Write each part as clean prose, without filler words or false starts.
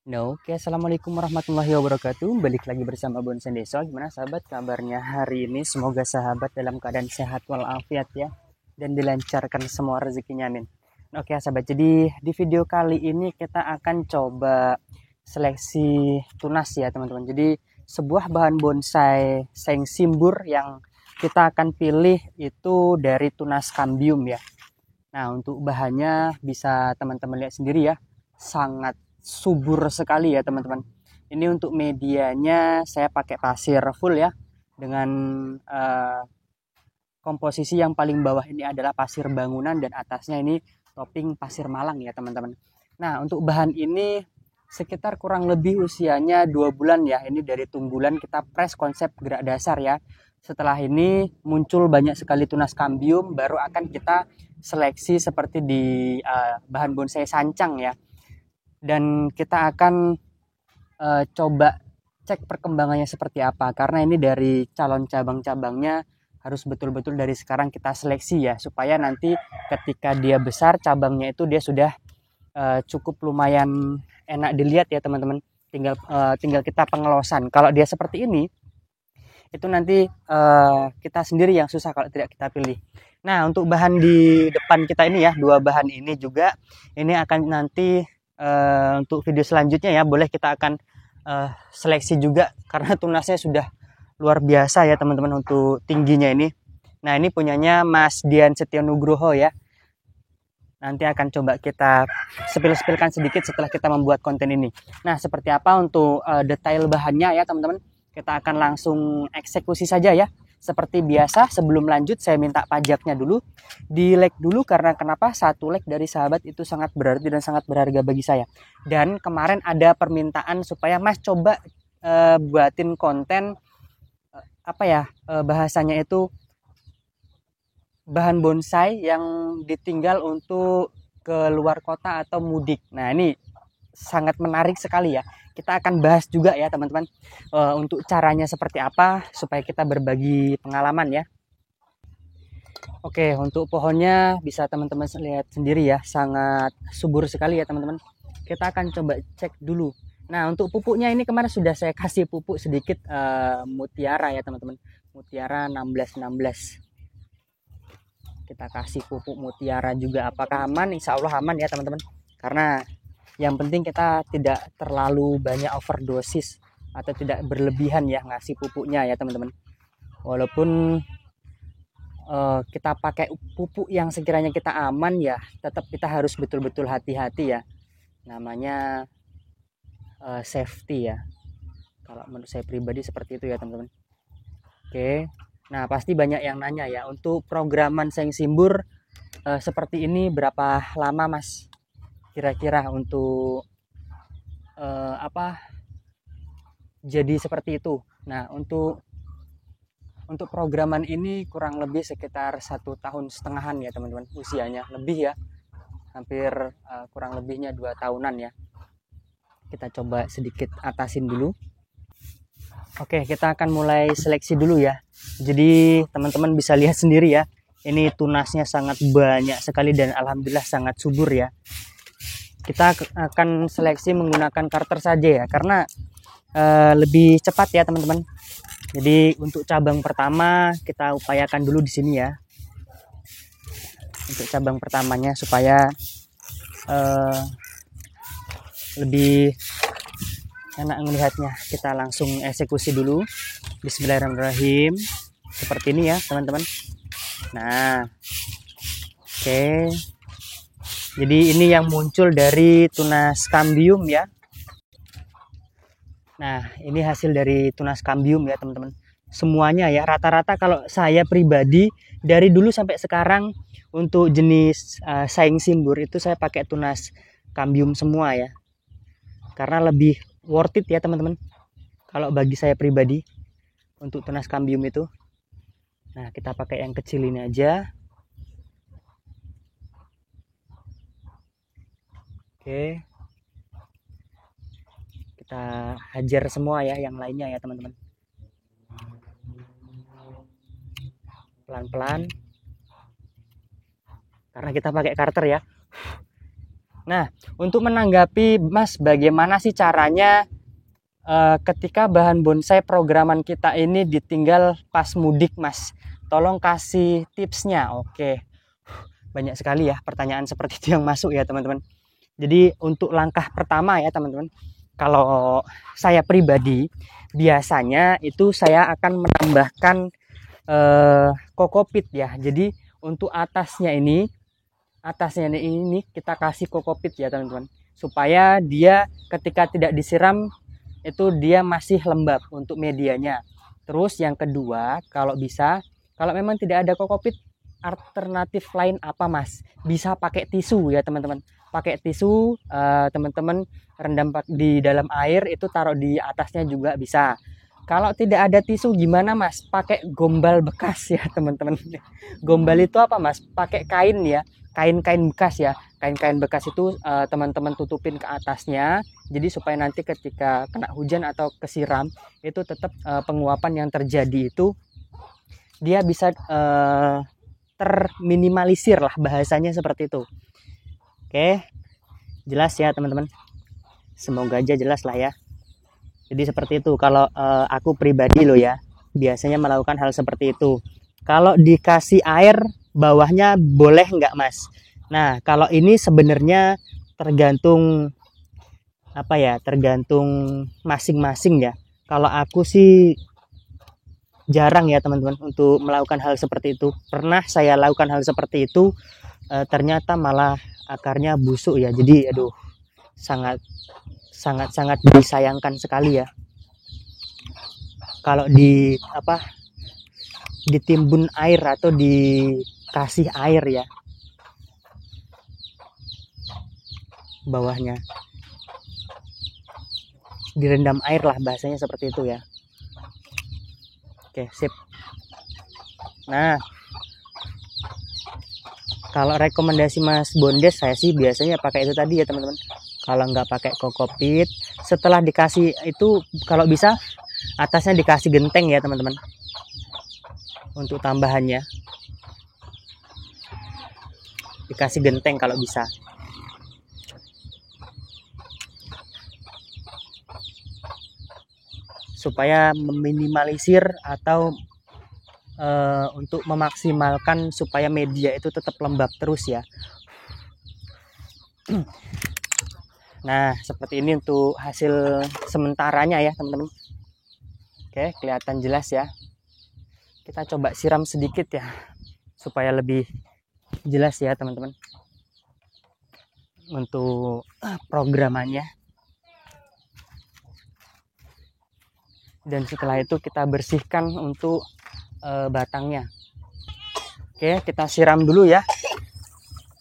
No, oke, assalamualaikum warahmatullahi wabarakatuh. Balik lagi bersama Bonsen Deso. Gimana sahabat kabarnya hari ini? Semoga sahabat dalam keadaan sehat walafiat ya, dan dilancarkan semua rezekinya, amin. Oke sahabat, jadi di video kali ini kita akan coba seleksi tunas ya teman-teman. Jadi sebuah bahan bonsai seng simbur yang kita akan pilih itu dari tunas cambium ya. Nah, untuk bahannya bisa teman-teman lihat sendiri ya, sangat subur sekali ya teman-teman. Ini untuk medianya saya pakai pasir full ya, dengan eh, komposisi yang paling bawah ini adalah pasir bangunan dan atasnya ini topping pasir Malang ya teman-teman. Nah, untuk bahan ini sekitar kurang lebih usianya 2 bulan ya. Ini dari tunggulan kita press konsep gerak dasar ya. Setelah ini muncul banyak sekali tunas kambium, baru akan kita seleksi seperti di bahan bonsai sancang ya. Dan kita akan coba cek perkembangannya seperti apa, karena ini dari calon cabang-cabangnya harus betul-betul dari sekarang kita seleksi ya, supaya nanti ketika dia besar cabangnya itu dia sudah cukup lumayan enak dilihat ya teman-teman. Tinggal kita pengelosan. Kalau dia seperti ini itu nanti kita sendiri yang susah kalau tidak kita pilih. Nah, untuk bahan di depan kita ini ya, dua bahan ini juga ini akan nanti untuk video selanjutnya ya, boleh kita akan seleksi juga karena tunasnya sudah luar biasa ya teman-teman untuk tingginya ini. Nah, ini punyanya Mas Dian Setionugroho ya. Nanti akan coba kita sepil-sepilkan sedikit setelah kita membuat konten ini. Nah, seperti apa untuk detail bahannya ya teman-teman. Kita akan langsung eksekusi saja ya. Seperti biasa, sebelum lanjut saya minta pajaknya dulu. Di like dulu, karena kenapa? Satu like dari sahabat itu sangat berarti dan sangat berharga bagi saya. Dan kemarin ada permintaan supaya Mas coba buatin konten bahasanya itu bahan bonsai yang ditinggal untuk ke luar kota atau mudik. Nah, ini sangat menarik sekali ya. Kita akan bahas juga ya teman-teman, untuk caranya seperti apa supaya kita berbagi pengalaman ya. Oke, untuk pohonnya bisa teman-teman lihat sendiri ya, sangat subur sekali ya teman-teman. Kita akan coba cek dulu. Nah, untuk pupuknya ini kemarin sudah saya kasih pupuk sedikit mutiara ya teman-teman. Mutiara 1616. Kita kasih pupuk mutiara juga, apakah aman? Insya Allah aman ya teman-teman, karena yang penting kita tidak terlalu banyak overdosis atau tidak berlebihan ya ngasih pupuknya ya teman-teman. Walaupun kita pakai pupuk yang sekiranya kita aman ya, tetap kita harus betul-betul hati-hati ya, namanya safety ya, kalau menurut saya pribadi seperti itu ya teman-teman. Oke, nah pasti banyak yang nanya ya, untuk programan seng simbur seperti ini berapa lama Mas kira-kira untuk jadi seperti itu. Nah, untuk programan ini kurang lebih sekitar 1,5 tahunan ya teman-teman, usianya lebih ya, hampir kurang lebihnya 2 tahunan ya. Kita coba sedikit atasin dulu. Oke, kita akan mulai seleksi dulu ya. Jadi teman-teman bisa lihat sendiri ya, ini tunasnya sangat banyak sekali dan alhamdulillah sangat subur ya. Kita akan seleksi menggunakan karter saja ya, karena lebih cepat ya teman-teman. Jadi untuk cabang pertama kita upayakan dulu di sini ya, untuk cabang pertamanya supaya lebih enak melihatnya. Kita langsung eksekusi dulu. Bismillahirrahmanirrahim. Seperti ini ya teman-teman. Nah, oke. Jadi ini yang muncul dari tunas cambium ya. Nah, ini hasil dari tunas cambium ya teman-teman. Semuanya ya, rata-rata kalau saya pribadi dari dulu sampai sekarang untuk jenis saing simbur itu saya pakai tunas cambium semua ya. Karena lebih worth it ya teman-teman. Kalau bagi saya pribadi untuk tunas cambium itu. Nah, kita pakai yang kecil ini aja. Oke. Kita hajar semua ya yang lainnya ya teman-teman. Pelan-pelan. Karena kita pakai karter ya. Nah, untuk menanggapi Mas, bagaimana sih caranya ketika bahan bonsai programan kita ini ditinggal pas mudik, Mas? Tolong kasih tipsnya. Oke, banyak sekali ya pertanyaan seperti itu yang masuk ya teman-teman. Jadi untuk langkah pertama ya teman-teman, kalau saya pribadi biasanya itu saya akan menambahkan kokopit ya. Jadi untuk atasnya ini kita kasih kokopit ya teman-teman, supaya dia ketika tidak disiram itu dia masih lembab untuk medianya. Terus yang kedua, kalau bisa, kalau memang tidak ada kokopit, alternatif lain apa Mas? Bisa pakai tisu ya teman-teman. Pakai tisu, teman-teman rendam di dalam air, itu taruh di atasnya juga bisa. Kalau tidak ada tisu gimana Mas? Pakai gombal bekas ya teman-teman. Gombal itu apa Mas? Pakai kain ya, kain-kain bekas ya. Kain-kain bekas itu teman-teman tutupin ke atasnya. Jadi supaya nanti ketika kena hujan atau kesiram, itu tetap penguapan yang terjadi itu dia bisa terminimalisir lah, bahasanya seperti itu. Oke, jelas ya teman-teman. Semoga aja jelas lah ya. Jadi seperti itu kalau aku pribadi loh ya, biasanya melakukan hal seperti itu. Kalau dikasih air bawahnya boleh nggak Mas? Nah kalau ini sebenarnya tergantung apa ya, tergantung masing-masing ya. Kalau aku sih jarang ya teman-teman untuk melakukan hal seperti itu. Pernah saya lakukan hal seperti itu, ternyata malah akarnya busuk ya. Jadi aduh, sangat sangat sangat disayangkan sekali ya kalau ditimbun air atau dikasih air ya bawahnya, direndam air lah bahasanya seperti itu ya. Oke, sip. Nah, kalau rekomendasi Mas Bondes, saya sih biasanya pakai itu tadi ya teman-teman. Kalau nggak pakai kokopit, setelah dikasih itu kalau bisa atasnya dikasih genteng ya teman-teman, untuk tambahannya dikasih genteng kalau bisa. Supaya meminimalisir atau untuk memaksimalkan supaya media itu tetap lembab terus ya. Nah seperti ini untuk hasil sementaranya ya teman-teman. Oke, kelihatan jelas ya. Kita coba siram sedikit ya supaya lebih jelas ya teman-teman untuk programannya. Dan setelah itu kita bersihkan untuk batangnya. Oke, kita siram dulu ya,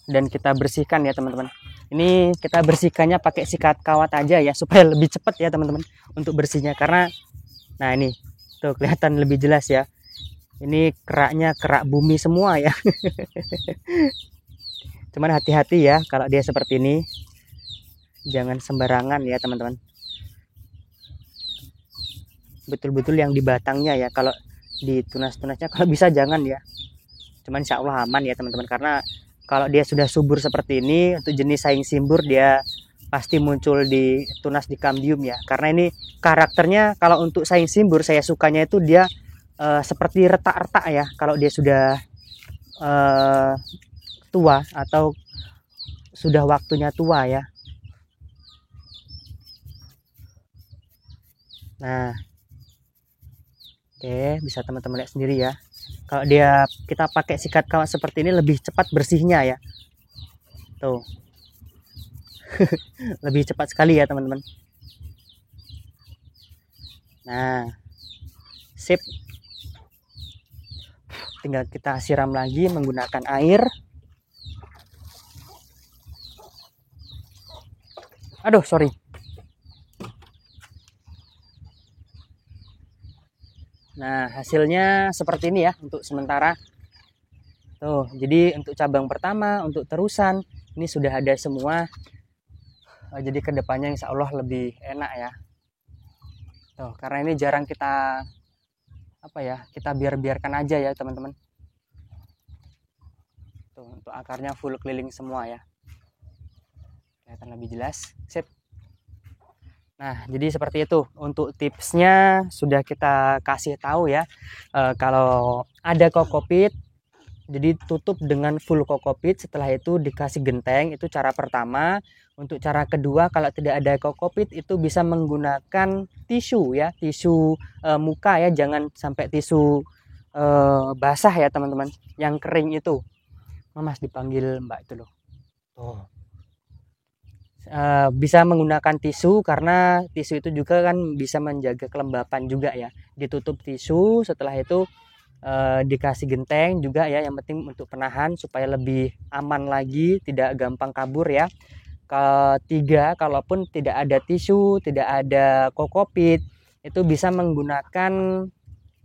dan kita bersihkan ya teman-teman. Ini kita bersihkannya pakai sikat kawat aja ya, supaya lebih cepat ya teman-teman untuk bersihnya. Karena nah ini tuh kelihatan lebih jelas ya, ini keraknya kerak bumi semua ya. Cuman hati-hati ya kalau dia seperti ini, jangan sembarangan ya teman-teman, betul-betul yang di batangnya ya. Kalau di tunas-tunasnya kalau bisa jangan ya, cuman insya Allah aman ya teman-teman. Karena kalau dia sudah subur seperti ini, untuk jenis saing simbur, dia pasti muncul di tunas di kambium ya. Karena ini karakternya, kalau untuk saing simbur saya sukanya itu dia seperti retak-retak ya, kalau dia sudah tua atau sudah waktunya tua ya. Nah oke, bisa teman-teman lihat sendiri ya. Kalau kita pakai sikat kawat seperti ini lebih cepat bersihnya ya. Tuh. Lebih cepat sekali ya teman-teman. Nah, sip. Tinggal kita siram lagi menggunakan air. Aduh, sorry. Nah, hasilnya seperti ini ya untuk sementara. Tuh, jadi untuk cabang pertama, untuk terusan, ini sudah ada semua. Jadi kedepannya insya Allah lebih enak ya. Tuh, karena ini jarang kita kita biarkan aja ya teman-teman. Tuh, untuk akarnya full keliling semua ya. kelihatan lebih jelas. Sip. Nah, jadi seperti itu. Untuk tipsnya sudah kita kasih tahu ya. Kalau ada kokopit, jadi tutup dengan full kokopit. Setelah itu dikasih genteng. Itu cara pertama. Untuk cara kedua, kalau tidak ada kokopit, itu bisa menggunakan tisu ya, tisu muka ya. Jangan sampai tisu basah ya teman-teman. Yang kering itu. Mas dipanggil Mbak itu loh. Tuh. Bisa menggunakan tisu karena tisu itu juga kan bisa menjaga kelembapan juga ya. Ditutup tisu, setelah itu dikasih genteng juga ya, yang penting untuk penahan supaya lebih aman lagi, tidak gampang kabur ya. Ketiga, kalaupun tidak ada tisu, tidak ada kokopit, itu bisa menggunakan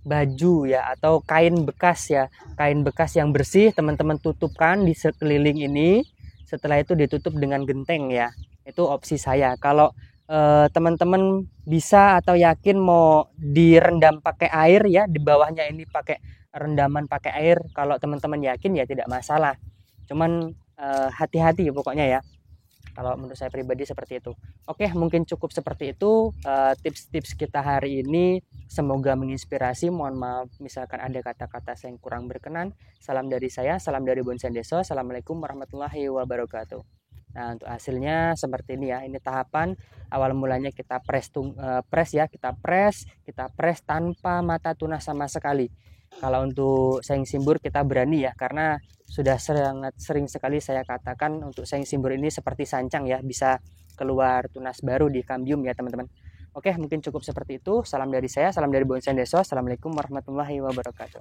baju ya atau kain bekas ya, kain bekas yang bersih teman-teman tutupkan di sekeliling ini. Setelah itu ditutup dengan genteng ya. Itu opsi saya. Kalau teman-teman bisa atau yakin mau direndam pakai air ya, di bawahnya ini pakai rendaman pakai air, kalau teman-teman yakin ya tidak masalah. Cuman hati-hati pokoknya ya. Kalau menurut saya pribadi seperti itu. Oke, mungkin cukup seperti itu tips-tips kita hari ini. Semoga menginspirasi. Mohon maaf misalkan ada kata-kata saya yang kurang berkenan. Salam dari saya, salam dari Bonsai Deso. Assalamualaikum warahmatullahi wabarakatuh. Nah, untuk hasilnya seperti ini ya. Ini tahapan awal mulanya kita press ya, kita press tanpa mata tunas sama sekali. Kalau untuk saing simbur kita berani ya, karena sudah sangat sering sekali saya katakan untuk saing simbur ini seperti sancang ya, bisa keluar tunas baru di kambium ya teman-teman. Oke, mungkin cukup seperti itu. Salam dari saya, salam dari Bonsai Deso. Assalamualaikum warahmatullahi wabarakatuh.